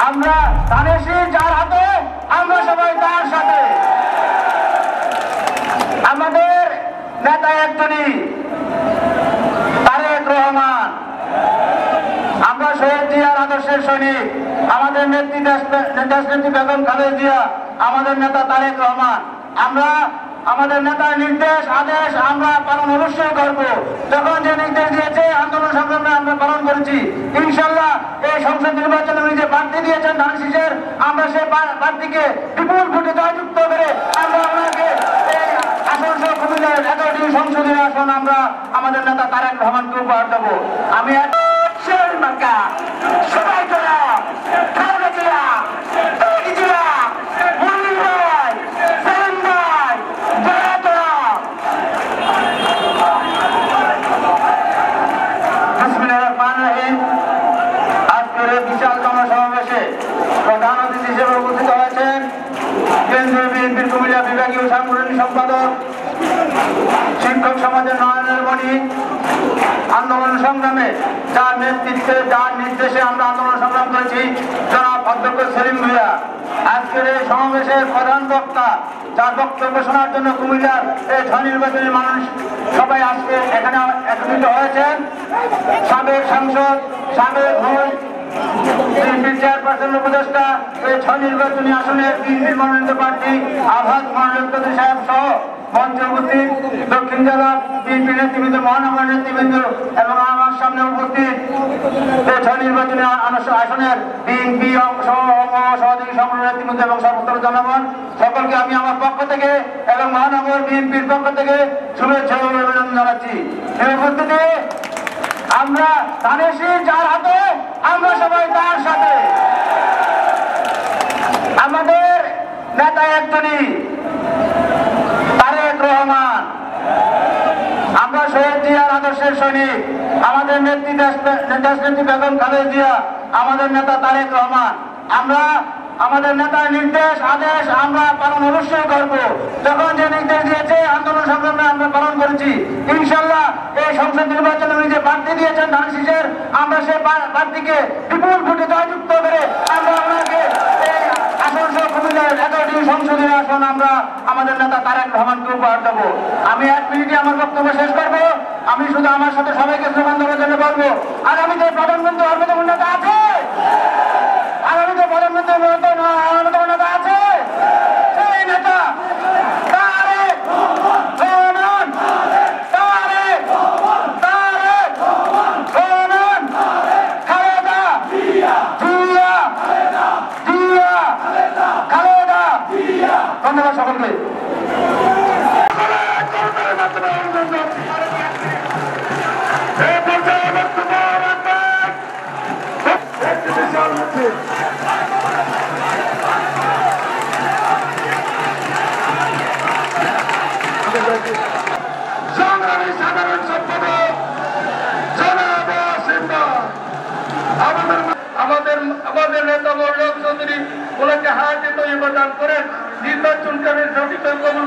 আমরা ধানের যার হাতে আমরা সবাই তার সাথে। আমাদের নেতা একজনই, তারেক রহমান। আমরা শহীদ জিয়ার আদর্শের সৈনিক। আমাদের নেত্রী দেশনেত্রী বেগম খালেদা জিয়া, আমাদের নেতা তারেক রহমান। আমরা আমাদের নেতার নির্দেশ আদেশ আমরা পালন অবশ্যই করব। যখন যে নির্দেশ দিয়েছে আন্দোলন সংগ্রামে আমরা পালন করেছি। ইনশাল্লাহ এই সংসদ নির্বাচনে উনি যে প্রার্থী দিয়েছেন ধানের শীষের, আমরা সেই প্রার্থীকে বিপুল ভোটে জয়যুক্ত করে আমরা ওনাকে এই আসন সহ কুমিল্লার 11টি সংসদীয় আসন আমরা আমাদের নেতা তারেক রহমানকে উপহার দেবো। আমি সবাই তোরা খালেদা জিয়া, তারেক জিয়া, মনির ভাই, সেলিম ভাই, জয়া তোরা। বিসমিল্লাহির রহমানির রহিম। আজকের এই বিশাল জনসমাবেশে প্রধান অতিথি হিসেবে উপস্থিত হয়েছেন কেন্দ্রীয় বিএনপির কুমিল্লা বিভাগীয় সাংগঠনিক সম্পাদক, শিক্ষক সমাজের নয়নের মণি, আন্দোলন সংগ্রামে যার নেতৃত্বে যার নির্দেশে আমরা আন্দোলন সংগ্রাম করেছি জনাব অধ্যক্ষ সেলিম ভূঁইয়া। আজকের এই সমাবেশের প্রধান বক্তা, যার বক্তব্য শোনার জন্য কুমিল্লার এই ছয় নির্বাচনী মানুষ সবাই আজকে এখানে একত্রিত হয়েছেন। সাবেক সাংসদ, সাবেক বিএনপির চেয়ারপারসন উপদেষ্টা, এই ছয় নির্বাচনী আসনের বিএনপির মনোনীত প্রার্থী আভাস মনোনীত সাহেব সহ মঞ্চে উপস্থিত দক্ষিণ জেলা বিএনপি নেতৃবৃন্দ, মহানগর নেতৃবৃন্দ এবং আমার সামনে উপস্থিত এই ছয় নির্বাচনী আসনের বিএনপি সহযোগী সংগঠন নেতৃবৃন্দ এবং সর্বস্তরের জনগণ সকলকে আমি আমার পক্ষ থেকে এবং মহানগর বিএনপির পক্ষ থেকে শুভেচ্ছা ও অভিনন্দন জানাচ্ছি। এই উপস্থিতি আমরা ধানের যার হাতে আমরা সবাই তার সাথে। আমাদের নেতা একজনই, তারেক রহমান। আমরা শহীদ জিয়ার আদর্শের সৈনিক। আমাদের নেত্রী দেশনেত্রী বেগম খালেদা জিয়া, আমাদের নেতা তারেক রহমান। আমরা আমাদের নেতার নির্দেশ আদেশ আমরা পালন অবশ্যই করব। যখন যে নির্দেশ দিয়েছে আন্দোলন সংগ্রামে আমরা পালন করেছি। ইনশাল্লাহ এই সংসদ নির্বাচনে উনি যে প্রার্থী দিয়েছেন ধানের শীষের, আমরা সেই প্রার্থীকে বিপুল ভোটে জয়যুক্ত করে আমরা ওনাকে এই আসন সহ কুমিল্লার 11টি সংসদীয় আসন আমরা আমাদের নেতা তারেক রহমানকে উপহার দেবো। আমি 1 মিনিটে আমার বক্তব্য শেষ করবো। আমি শুধু আমার সাথে সবাইকে স্লোগান দেওয়ার জন্য বলবো, আগামীতে প্রধানমন্ত্রী হবে তো নেতা আছে, আগামীতে প্রধানমন্ত্রী নেতা আছে, সেই নেতা তারেক রহমান, তারেক রহমান, খালেদা জিয়া, খালেদা। ধন্যবাদ সকলকে। সংগ্রামী সাধারণ সম্পাদক জনাব আমাদের নেতা মৌলভী চৌধুরী ওনাকে হাতে তৈরি প্রদান করেন নির্বাচন কমিশন কবুল